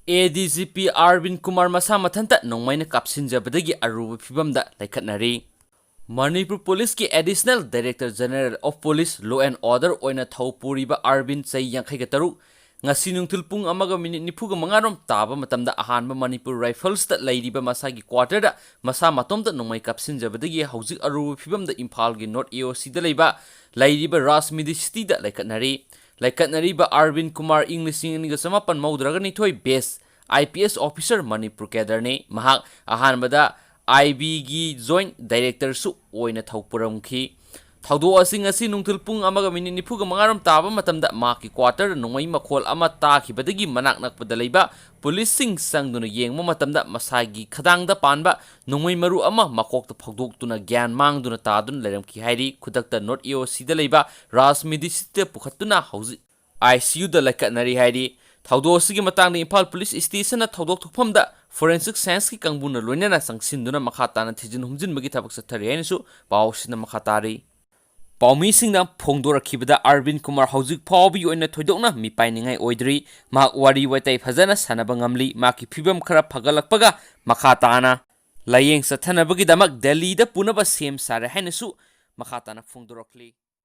ADGP Arvind Mathanda Nongmeina Kapsinjaribano aruba fibamda laikhatnari. Manipur Police ki Additional Director General of Police Law and Order oina Puriba Arvind Chai 53 ngasi nungthil pung 1:45 taba matamda ahanba Manipur Rifles da lairiba masagi quarter da masa matomda Nongmeina Kapsinjaribano hauzik aruba fibamda Imphal gi North AOC da leiba lairiba Rasmidi City da laikhatnari ba Arvind English English samapan maudragani thoi base IPS officer Manipur Kedarne mahak ahanbada IB gi Joint Director su oina thaupuramki thaudo asing asi nungthil pung 1:45 taba matamda maki quarter nongmei makhol ama takhibadagi manak nakpada leiba police sing sangduna yengma matamda masagi khadangda panba nongmei maru ama makokta phagdoktuna gyan mangduna tadun leramki hairi khudakta North AOC da leiba Rasmidi City pukhatuna hauzi ICU da laikhatnari hairi thaudo asigi matangda Imphal Police Station na thaudok thukphamda Forensic Science ki kangbuna loinana sangsinduna makhatana thijin humjinbagi thabak sathari hainisu pawsina makhatari Paumi singna phongdora khibada Arvind hauzik phawbi oina thoidokna mipainingai oidri mak wari waitai phajana sanaba ngamli maki phibam khara phagalakpaga makhatana layeng sathanabagi damak Delhi da punaba sem sare hainisu makhatana phongdorokli